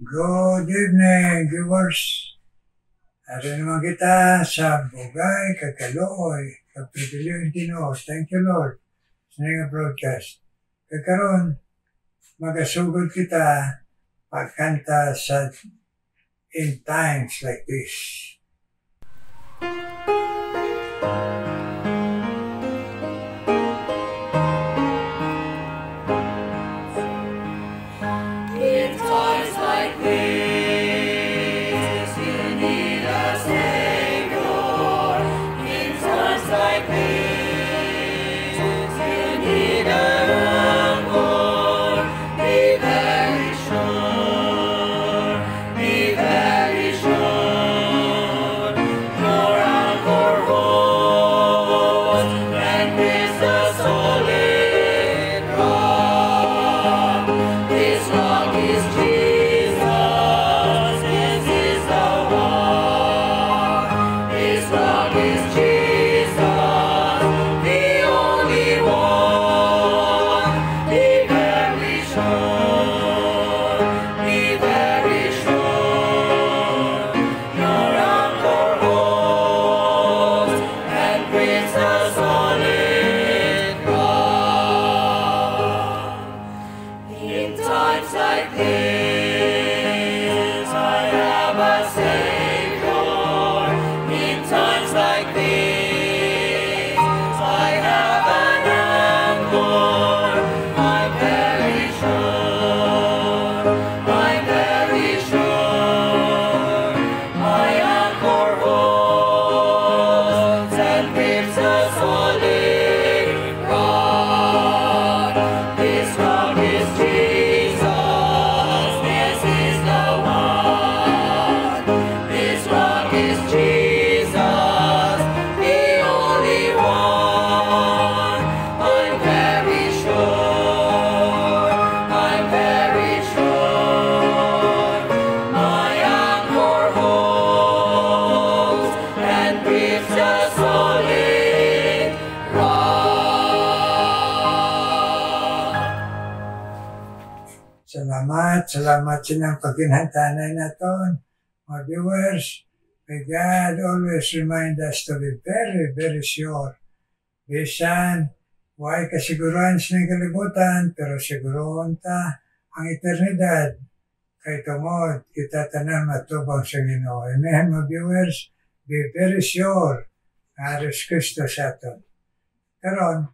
Good evening, viewers. Ari naman kita sa Bugay, Kagkaloy, Kapipiliw Tino. Thank you, Lord. Sa nga broadcast. Kakaroon, magasugod kita pagkanta sa In Times Like This. Salamat sa ng pagkinhantanay naton. Mga viewers, may God always remind us to be very, very sure. Bisan, huwag kasiguruhan sa kalibutan, pero siguruhan ta ang eternidad. Kay tungod, kita tanan matubang sa Ginoo. Amen, mga viewers, be very sure na Aris Kristo sa aton. Karon,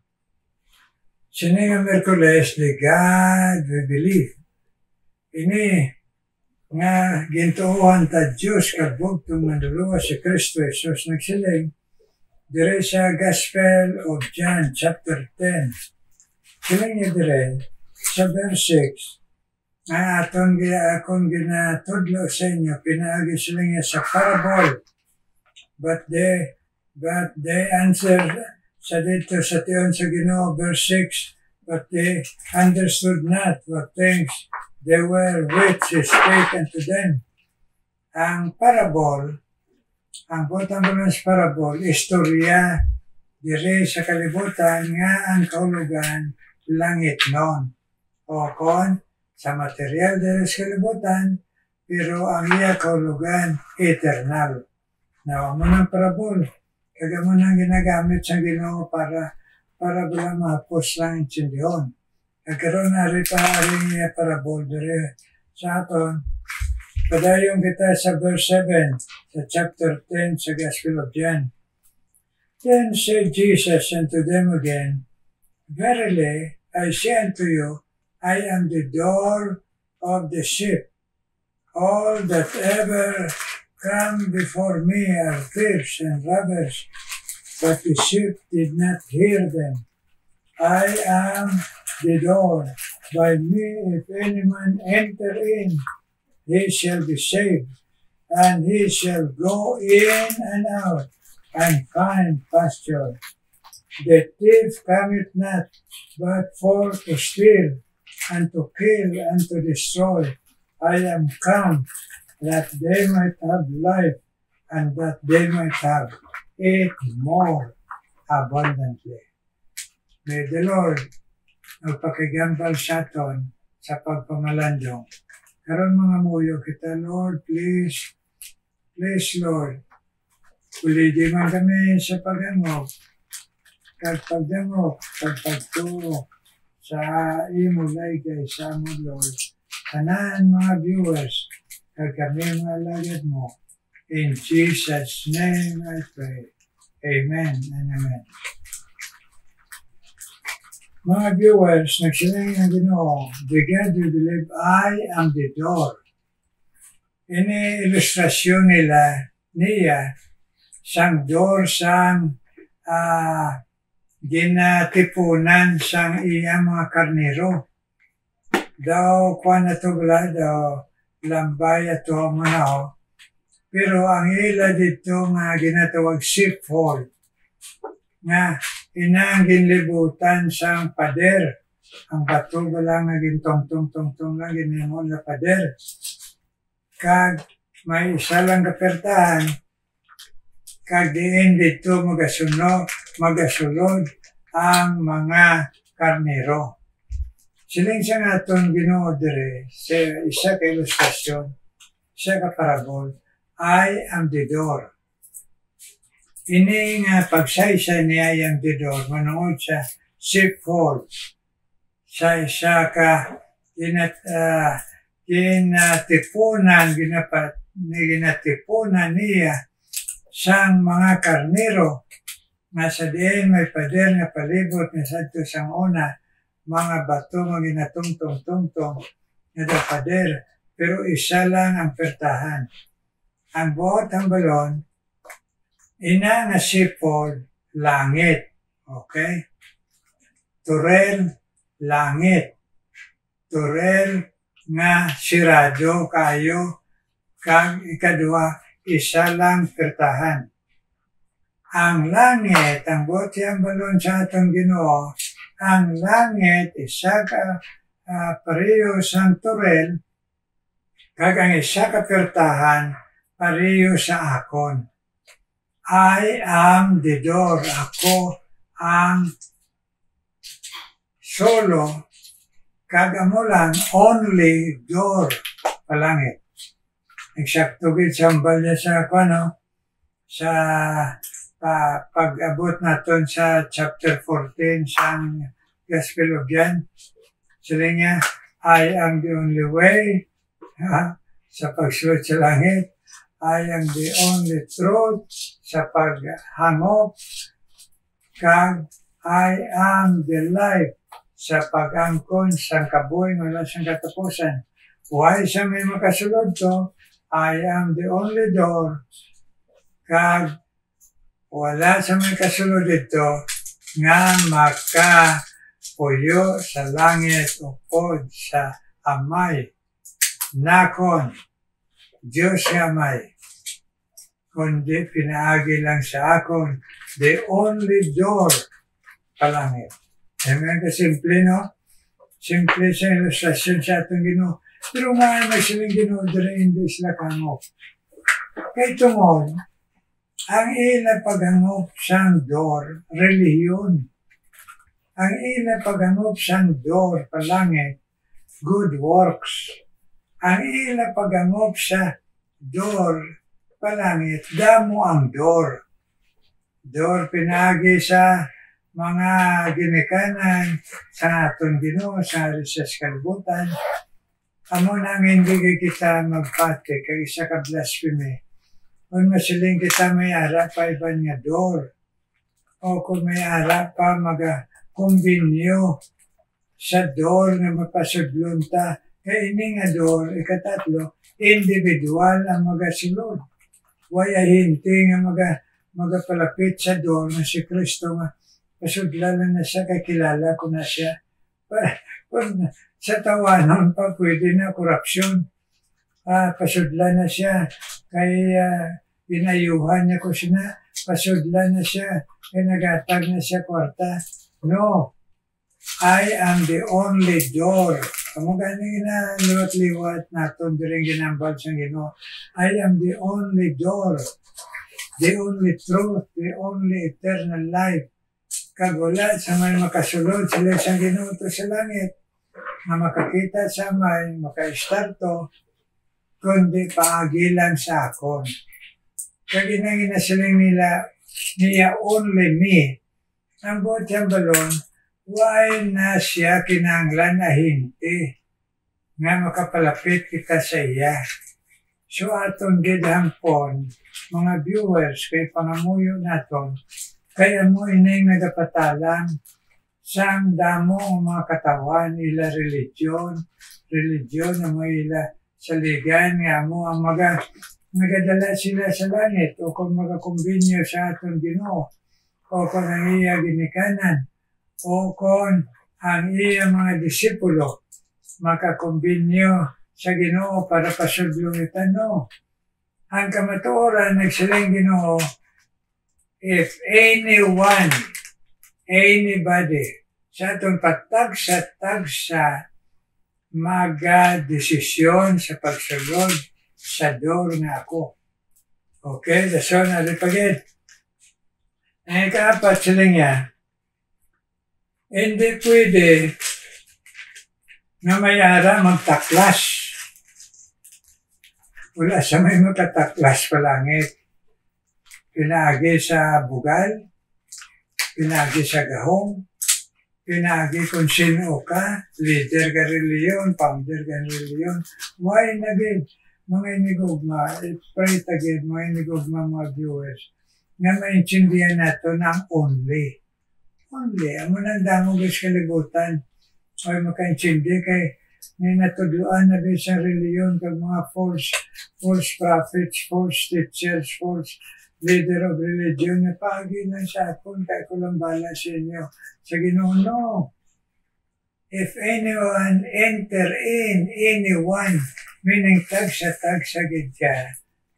sininga Merkules, the God we believe. Ini nga gintuuhan ta Diyos kagbugtong manluluwa si Kristo Jesus nagsiling dire sa Gospel of John chapter 10. Siling niya dire sa verse 6 na akong ginatudlo sa inyo, pinaagi siling niya sa parable. But they answered sa dito sa tiyon sa Ginoo, verse 6, but they understood not what things they were which is taken to them. Ang parable, ang butang sa parable, istorya diri sa kalibutan nga ang kahulugan langit noon. O kon, sa material diri sa kalibutan, pero ang iya kahulugan eternal. Now, mo ng parable, kaya mo nang ginagamit sa Ginoo para wala mahapos lang intindihon. Nagkaroon na rin rin parable dire sa aton. Padayon kita sa verse 7 sa chapter 10 sa Gospel of John. Then said Jesus unto them again, Verily I say unto you, I am the door of the sheep. All that ever come before me are thieves and robbers, but the sheep did not hear them. I am the door. By me, if any man enter in, he shall be saved, and he shall go in and out, and find pasture. The thief cometh not, but for to steal, and to kill, and to destroy. I am come, that they might have life, and that they might have it more abundantly. May the Lord magpakigambal sa aton sa pagpamalandong Karon mga muyo kita, Lord, please, Lord, uligi man kami sa pagangop, pagdangop, pagpagtuo sa imo laygay sa mo, Lord. Tanan mga viewers, kami mga lagad mo. In Jesus' name I pray. Amen and amen. Mga viewers, nagsilang ang Ginoo, "Begin to believe I am the door." Ini ilustrasyon niya, sang door sang ginatipunan sang iya mga karnero. Daw kuha na to bala, daw lambay ato manaw. Pero ang ila dito nga ginatawag sheepfold, nga inang ginlibutan sang pader. Ang bato bala nga gintong-tong lang ginimon na pader. Kag may isa lang kapertahan, kag diin dito magasulod ang mga karnero. Siling siya nga itong Ginoo dire, isa ka ilustrasyon, isa ka parabol, I am the door. Ini nga pagsaysay niya I am the door, manood sa sheepfold. Sa isa ka ginatipunan niya sang mga karnero nga sa diin may pader nga palibot nga sadto sang una mga bato nga ginatungtong-tungtong nga pader, pero isa lang ang pertahan. Ang buot ang balon, ina nga sheepfold, langit. Okay? Turel, langit. Turel nga sirado kayo, kang ikadua, isa lang pertahan. Ang langit, ang buot ang balon sa atong Ginoo, ang langit, isa ka pareho sang turel, kag ang isa ka pertahan, pareho sa akon. I am the door. Ako ang solo, kag amo lang, only door palangit. Eksakto gid sambal niya sa sa pag-abot naton sa chapter 14 sa Gospel of John. Sila niya, I am the only way, sa pagsulod sa langit. I am the only truth sa paghangop, kag I am the life sa pag-angkon sa kabuhi wala siyang katapusan. Why siya may makasulod to? I am the only door, kag wala sa may kasulod ito nga makapuyo sa langit o pod sa amay. Nakon, Diyos nga amay. Kundi pinaagi lang sa akon, the only door palangit. Amen ka simple, no? Simple sa ilustrasyon sa atong Ginoo. Pero nga may silang Ginoo dire hindi sila kangop. Kay tungod, ang ila paghangop sang door, relihiyon. Ang ila paghangop sang door palangit, good works. Ang ila paghangop sa door palangit, damo ang door. Door pinagi sa mga ginikanan sa atong Ginoo sa Risas Kalibutan. Amo nang hindi kita magpate kay isa ka blasphemy. Kung masiling kita may ara pa iban nga door. O kung may ara pa magakumbinyo sa door na mapasudlon ta. Kaya ini nga door, ikatatlo, individual ang magasulod. Waya hinti nga magapalapit sa door na si Kristo nga pasudlanan na siya, kakilala ko na siya. Kung sa tawanan pa, pwede na korupsyon. Pasudlan na siya. Kaya inayuhan niya ko siya, pasudlan na siya. Kaya nagatag na siya kwarta. No, I am the only door. Kamu ganing na liwat-liwat naton diring ginambal sa Ginoo. I am the only door, the only truth, the only eternal life. Kag wala sa may makasulod sila sa Ginoo to sa langit. na makakita sa may maka-starto kundi paagilan sa akon. Kaya ginasiling niya only me. Ang buot siyang balon, why na siya kinanglan na hindi nga makapalapit kita sa iya. So aton gidhampon, mga viewers, kay pangamuyo naton, kaya mo inay nagapatalang sang damo ang mga katawan, ila religion na mo ila saligan, nga mo ang nagadala sila sa langit, o kung magakumbinyo sa aton Ginoo, o kung ang iya ginikanan, o kung ang iya mga disipulo, makakumbinyo sa Ginoo para pasudlungitan no. Ang kamatuoran nagsiling Ginoo, if anyone, anybody, sa atong patagsa maga-desisyon sa pagsulod sa door nga ako. Okay, daso na pagid. Ang ikaapat sila niya, hindi pwede na mayara magtaklas. Wala sa may makataklas pa langit. Pinaagi sa bugal, pinaagi sa gahong, pinaagi kung sino ka, leader ka reliyon, founder ka reliyon. Why na din, mga inigugma, pray tagid, mga inigugma mga viewers, nga maintindihan nato ng only. Only, amo nang damo guys kalibutan. Ay makaintindi kay may natudluan na din sa reliyon kag mga false prophets, false teachers, false leader of religion na pagi lang sa akon kay ko lang bala sa inyo. Sa Ginoo, no. If anyone enter in, anyone, meaning tagsa gid ka,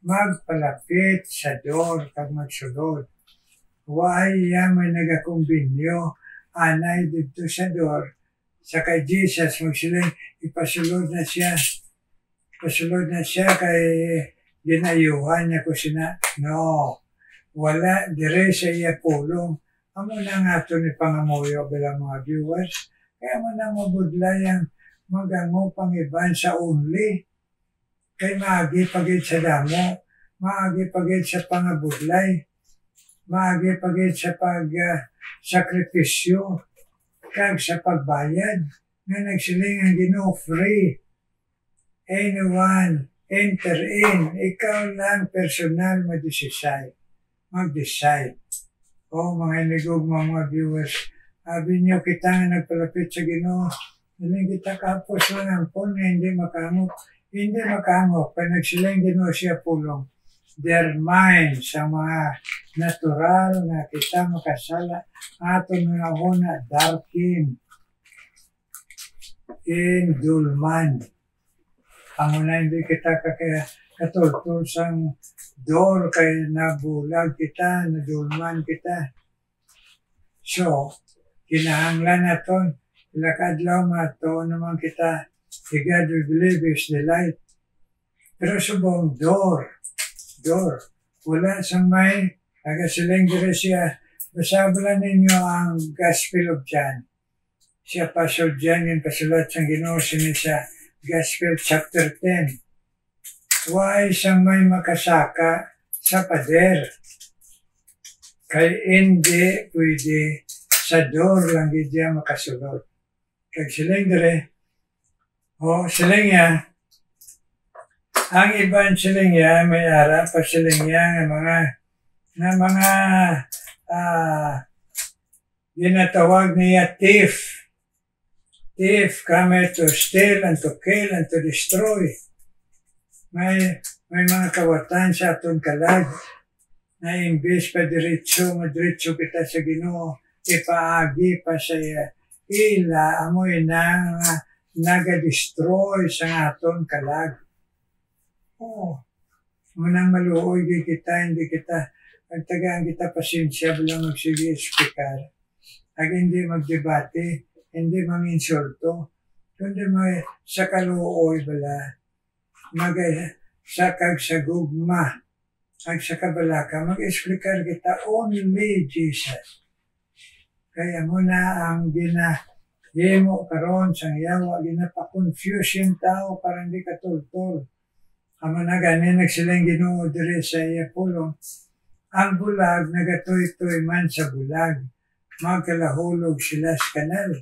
magpalapit sa door kag magsulod. Why may nagakumbinyo, anay dito sa door, sa kay Jesus, magsiling, ipasulod na siya kay ginayuhan niya ko sina. No, wala, dire sa iya pulong. Amo na nga ito ni pangamuyo bilang mga viewers, kaya mo na mabudlayang magango pangiban sa only. Kay maagi pagid sa damo, maagi pagid sa pangabudlay, maagi pagid sa pag-sakripisyo, kag sa pagbayad, nga nagsiling ang Ginoo free. Anyone, enter in, ikaw lang personal mag-decide. O mga inigugma mga viewers, sabi niyo kita nga nagpalapit sa Ginoo, hindi kita kapos lang ang pon, hindi makangok. Hindi makangok, kaya nagsiling Ginoo siya pulong. Their minds, sa mga natural na kita makasala, aton mga una, darkin, in dulman. Ang una hindi kita katultul sang door, kay nabulag kita, nadulman kita. So, kinahanglan naton, ilakadlaw mato naman kita, the God we believe is the light. Pero subong door, wala sa may, nagasiling dire siya, basabla ninyo ang Gospel of John. Siya Pastor John, yung pasulat sa Ginoo sa Gospel chapter 10. Why sa may makasaka sa pader? Kay hindi pwede sa door lang diya makasulod. Kag siling dire, siling niya, ang ibang siling niya, may ara pa siling niya ng mga ginatawag niya thief. Thief come to steal and to kill and to destroy. May mga kawatan sa atong kalag na imbis pa diretso kita sa Ginoo, ipaagi pa sa ila, amoy na naga-destroy sa atong kalag. Munang maluoy kita, hindi kita, pagtagaan kita pasensya, bilang magsige speaker. Ag hindi magdebate, hindi manginsulto, kundi may sa kaluoy bala, sakag sa gugma, ag sa kabalaka, mag-explicar kita only Jesus. Kaya muna ang Himo karon sang yawa ginapa-confuse yung tao para hindi ka tultol. Amo na gani nagsilang Ginoo diri sa iya pulong. Ang bulag nagatoy-toy man sa bulag. Magkalahulog sila sa kanal.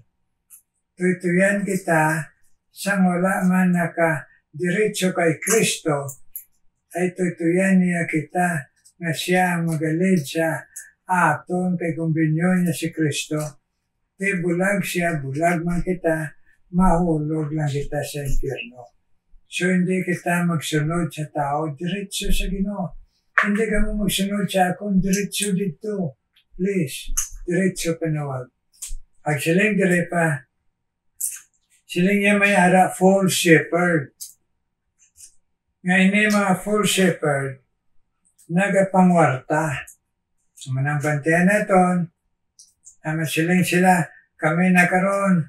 Tuytuyan kita sang wala man naka-diretso kay Kristo ay tuytuyan niya kita nga siya ang magalid sa aton kay kumbinyon niya si Kristo. Di bulag siya, bulag man kita, mahulog lang kita sa impyerno. So hindi kita magsunod sa tao, diretso sa Ginoo. Hindi ka mo magsunod sa akong diretso dito. Please, diretso panawag. Pag siling dire pa, siling niya may ara false shepherd. Nga ini mga false shepherd, nagapangwarta. Manang bantayan naton, ama siling sila, kami na karon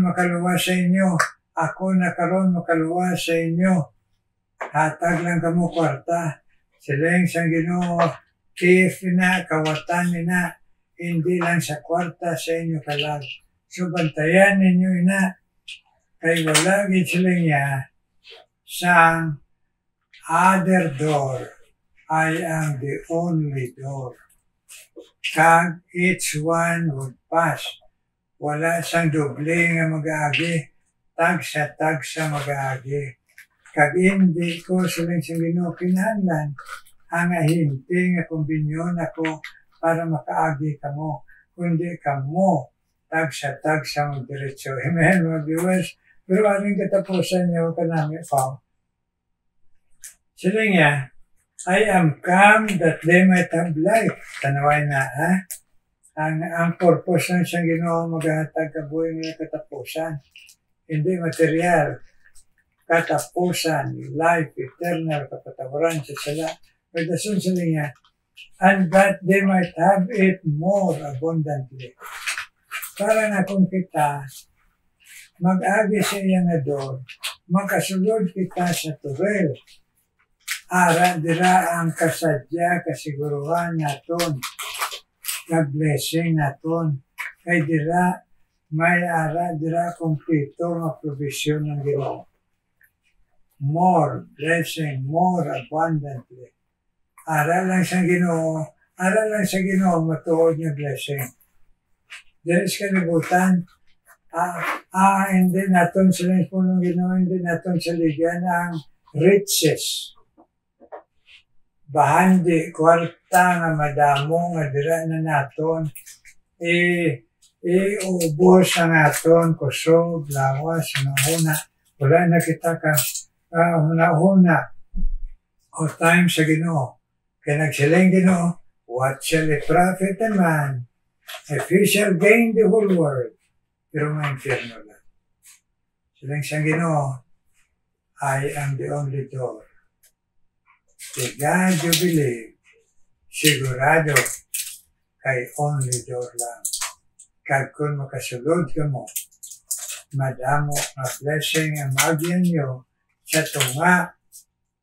makaluwa sa inyo, ako na karon makaluwa sa inyo. Hatag lang kamo kwarta. Siling sang Ginoo, if na, kawatan na, hindi lang sa kwarta sa inyo kalag. So bantayan ninyo ina, kay wala gid siling niya, sang other door. I am the only door. Kag each one would pass. Wala sang doble nga mag-aagi. Tagsa mag-aagi. Kag hindi ko siling sa Ginoo kinahanglan ang hinti nga kumbinyon ako para makaagi kamo. Kundi kamo tagsa mag-diretso. Amen, mga viewers. Pero aring katapusan niyo kanami pa. Siling niya, I am come that they might have life. Tanaway na, ha? Ang purpose ng siyang Ginoo maghatag kabuhi ng katapusan. Hindi material. Katapusan, life, eternal, kapatawaran sa sala. Pero dasun sila niya, and that they might have it more abundantly. Para na kung kita, mag-agi sa iya nga doon, makasulod kita sa turel. Ara dira ang kasadya, kasiguruhan naton, ka-blessing naton. Kay dira, may ara dira kumpleto nga provision ng Ginoo. More blessing, more abundantly. Ara lang sa Ginoo, matuod nga blessing. Diri sa kalibutan, hindi naton sila punong Ginoo, hindi naton saligyan ang riches. Bahandi, kwarta nga madamo nga dira na naton, ubos ang aton, kusog, lawas, hunahuna. Wala na kita ka, hunahuna, o time sa Ginoo. Kaya nagsiling Ginoo, what shall it profit a man if he shall gain the whole world? Pero may infierno lang. Siling sa Ginoo, I am the only door. The God you believe, sigurado, kay only door lang. Kag kung makasulod ka mo, madamo nga blessing ang magyan nyo sa tunga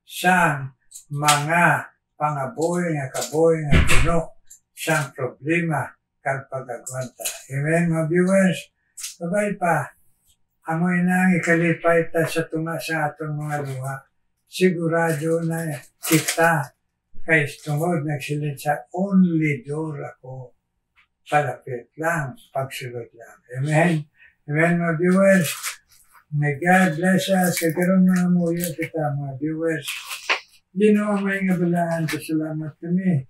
sa mga pangaboy nga kaboy nga puno sa problema kag pag-agwanta. Amen, mga viewers? Babay pa, amoy nang ikalipay ta sa tunga sa atong mga luha. Sigurado na kita kay tungod nagsilid sa only door ako. Palapit lang, pagsulod lang. Amen? Amen, mga viewers? May God bless us. Kagaroon mga muyo kita, mga viewers. Ginoo may nga balaan, pasalamat kami.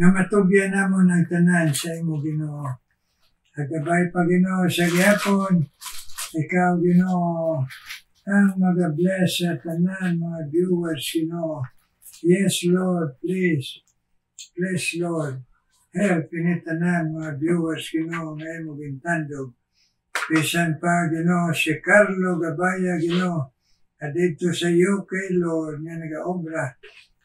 Na matugyan na mo ng tanan sa imo Ginoo. Agabay pa Ginoo sa gyapon. Ikaw Ginoo ang mag-bless sa tanan mga viewers Ginoo. Yes Lord, please. Please Lord. Help initanan mga viewers Ginoo ngayon mo gintandog. Bisan pa Ginoo si Carlo Gabaya Ginoo. Adito sa UK Lord nga nag-obra.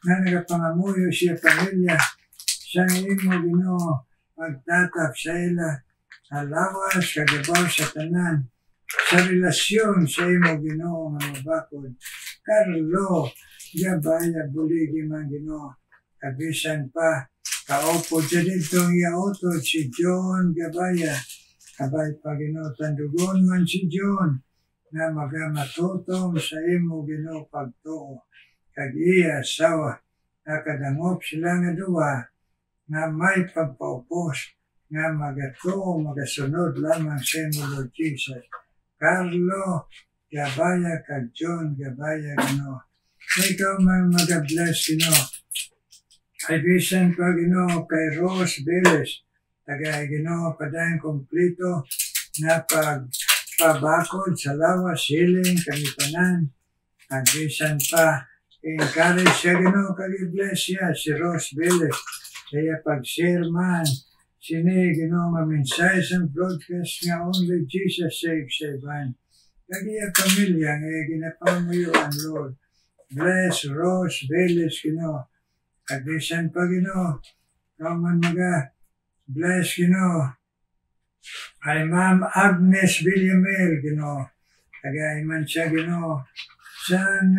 Nga nagapangamuyo siya pamilya. Sa imo Ginoo. Magtatap sa ila. Alawas kagabaw sa tanan. Sa relasyon sa imo Ginoo nga mabakod. Carlo Gabaya buligi man Ginoo. Kabisan pa. Kaupo dyan itong iautod si John Gabaya. Kabay pa Ginoo tandugon man si John na magamatutong sa imo Ginoo pagtuo. Kag iya asawa nakadangop sila nga duwa nga may pagpaupos nga magatuo magasunod lamang sa imo Lord Jesus. Carlo Gabaya kag John Gabaya Ginoo. Ikaw man mag-bless Ginoo. Ay bisan pa Ginoo kay Rose Beles. Tagay Ginoo padayong kompleto na pagpabakod sa lawas, healing, kanipanan. At bisan pa, encourage siya Ginoo, kag-bless siya si Rose Beles. Kaya pag-share man, sini Ginoo ma-mensahe sa broadcast nga only Jesus saves Ivan. Kag iya pamilya nga ginapamuyuan Lord. Bless Rose Beles Ginoo. At bisan pa Ginoo, ikaw man bless Ginoo. Ay Ma'am Agnes Villamel Ginoo. Tagay man siya Ginoo. Sang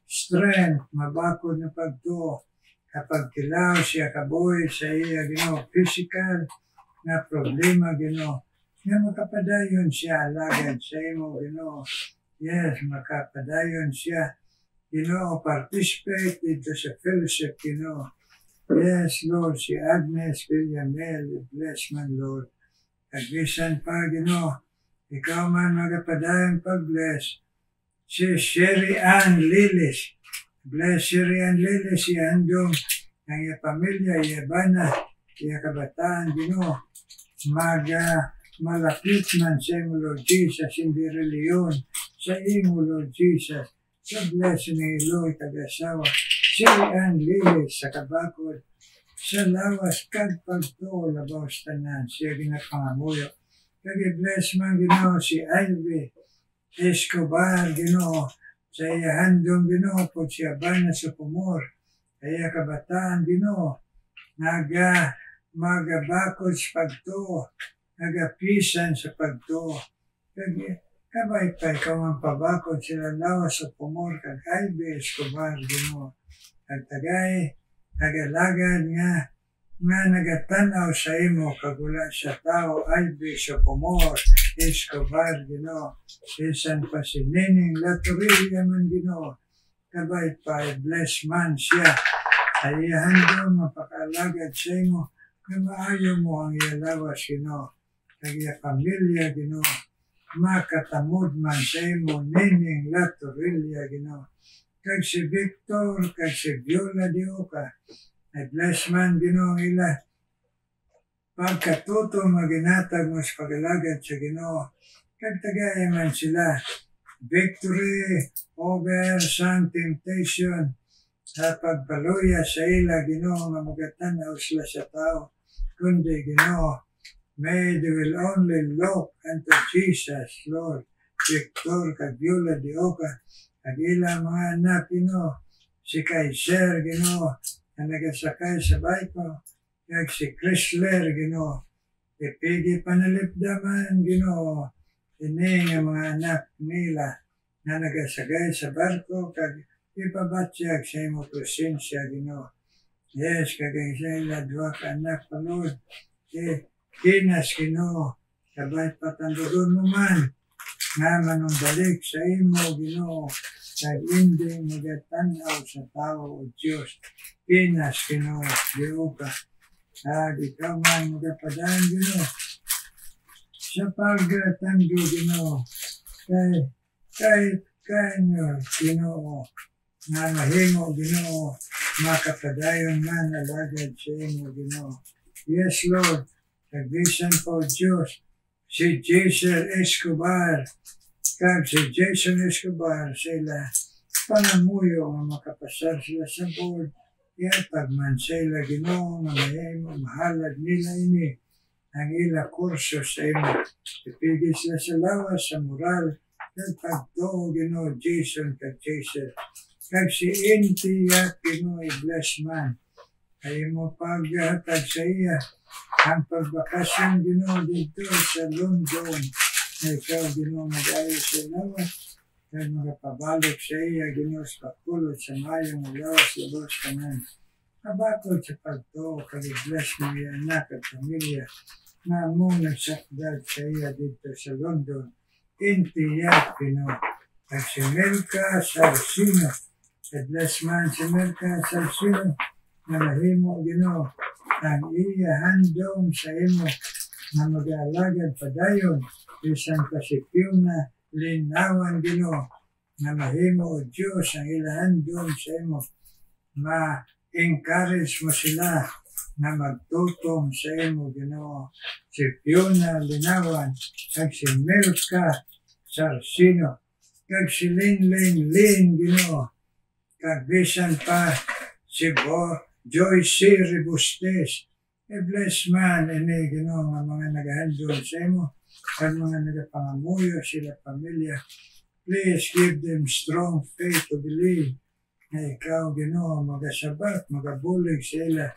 strength, mabakod na pagtuo. Kapag kilaw siya kabuhi sa iya Ginoo. Physical na problema Ginoo. Nga makapadayon siya alagad sa imo Ginoo. Yes, makapadayon siya Ginoo. Participate dito sa fellowship Ginoo. Yes, Lord, si Agnes Villamel, bless man, Lord. Agbisan pa, Ginoo, ikaw man magapadayang pag-bless. Si Sherry Ann Lilis, bless Sherry Ann Lilis, si Andong, ang iya pamilya, iya bana, iya kabataan, Ginoo. Malapit man sa imo, Lord Jesus, hindi reliyon, sa imo, Lord Jesus. So bless ni Eloy, kag-asawa. Sherry Ann Lilis sa kabakod, sa lawas kag pagtuo labaw sa tanan, siya ginapangamuyo. Kag-bless man Ginoo si Ivy Escobar Ginoo, sa iya handong Ginoo po siya bana sa pumor, sa iya kabataan Ginoo, magabakod sa pagtuo, nagapisan sa pagtuo. Kabay pa ikaw ang pabakod sila lawas sa pumor, kag Ivy Escobar Ginoo. At tagay, nagalagad nga nagatanaw sa imo, kagula sa tao, Ivy sa pumor, Escobar, Ginoo. Bisan pa si Nining Latorilla man, Ginoo. Kabay pa, bless man siya. Ay iyahan mapakalagad sa imo, na maayo mo ang iyalawas, Ginoo. Kag iya pamilya, Ginoo. Makatamod man sa imo, Nining Latorilla, Ginoo. Kag si Victor, kag si Viola de Oca, ay bless man Ginoo ila. Pagkatuto maginatag mo sa pagalagad sa Ginoo, kag tagay man sila. Victory over some temptation, sa pagpaluya sa ila Ginoo, nga magatanaw sila sa tao, kundi Ginoo, may they will only look unto Jesus, Lord. Victor, kag Viola de Oca, kag ilang mga anak, Ginoo, si Kaiser, Ginoo, na nagasakay sa barko, kag si Chrysler, Ginoo, ipigi panalipdaman, Ginoo, ini nga mga anak nila, na nagasakay sa barko, kag ipabatsyag sa imo presensya, Ginoo. Yes, kag sa ila dua ka anak, Lord, kinas, Ginoo, sabay patandugon mo man, nga manumbalik sa imo, Ginoo, kag hindi magatanaw sa tao o Diyos. Pinas, Ginoo, Ginoo ka. Kag ikaw man magapadaan, Ginoo. Sa pagtanggo, Ginoo, kay nyo, Ginoo, nga mahingo, Ginoo, makapadayon man alagad sa imo, Ginoo. Yes, Lord, kagbisan po Diyos, si Jason Escobar, kag si Jason Escobar sila pangamuyo nga makapasar sila sa board, iatag man sila Ginoo nga mahimo mahalad nila ini ang ila kurso sa imo. Ipigil sila sa lawas sa moral kag pagtuo, Ginoo, Jason kag Jason. Kag si Intiya, Ginoo, i-bless man. Ay mo paghatag sa iya ang pagbakasyon, Ginoo, dito sa London. Na ikaw, Ginoo, mag-ayos sa lawas. Kag magapabalik sa iya, Ginoo, sa pagkulot sa mayong lawas ka man. Kabakod sa pagtuo, kag i-bless mo iya anak at pamilya. na mo nagsakdal sa iya dito sa London. Intiyat Pino. At si Melka Sarsino. Bless man si Melka Sarsino na mahimo Ginoo ang iya handom sa imo na mag-aalagad padayon bisan kasipyo na linawan Ginoo na mahimo o Diyos ang ilahandom sa imo. Ma-encourage mo sila na magtutong sa imo Ginoo. Si Fiona Linawan kag si Melka Sarsino kag si Lin Ginoo kag bisan pa si Joyce Rebustes. Bless man ini Ginoo nga mga nagahandom sa imo kag mga nagapangamuyo sila pamilya. Please give them strong faith to believe na ikaw Ginoo magasabat, magabulig sa ila.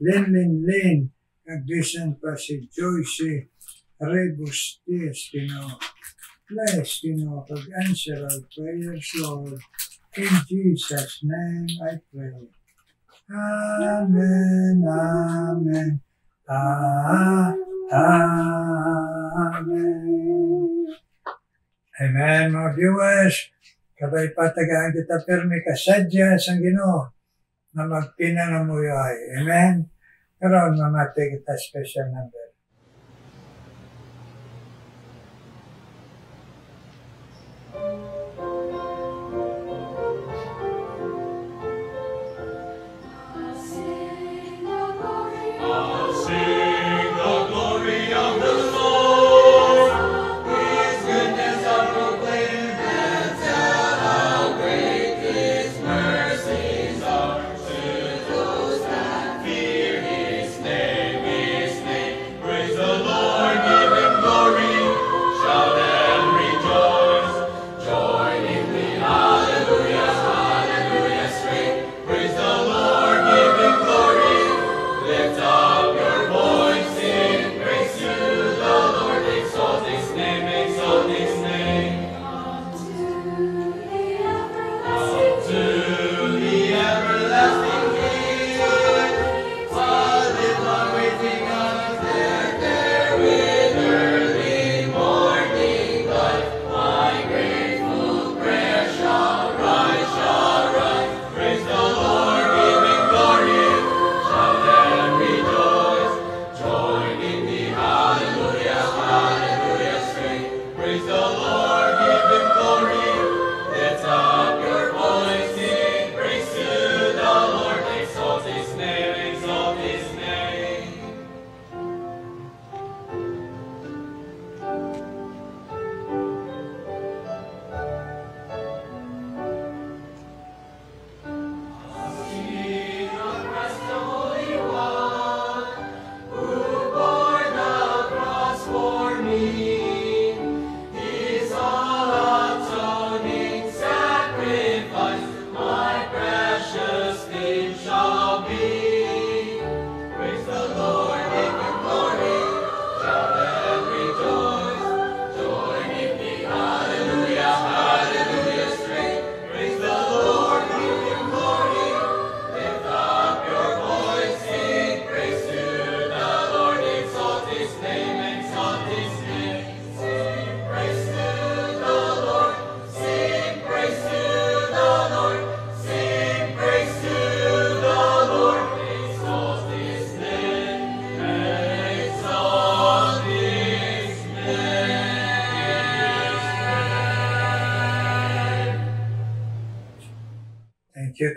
Lin, kag bisan pa si Joyce Rebustes Ginoo. Bless Ginoo kag answer our prayers, Lord. In Jesus' name I pray. Amen, amen, amen. Amen, mga viewers. Kabay patagaan kita permi kasadya sa Ginoo na magpinangamuyoy. Amen. Karon mamati kita special number.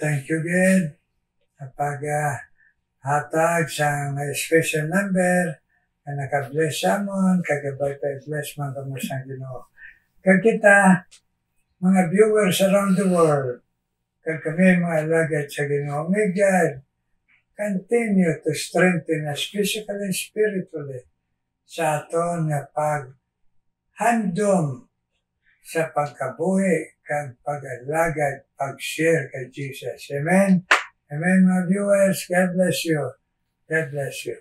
Thank you again. Kapag hatag sa special number na naka-bless sa amon, kagabay pa bless man kamo sa Ginoo. Kag kita, mga viewers around the world, kag kami mga alagad sa Ginoo, may God continue to strengthen us physically and spiritually sa aton nga pag-handom sa pagkabuhi kag pag-alagad, pag-share kay Jesus. Amen? Amen, mga viewers. God bless you. God bless you.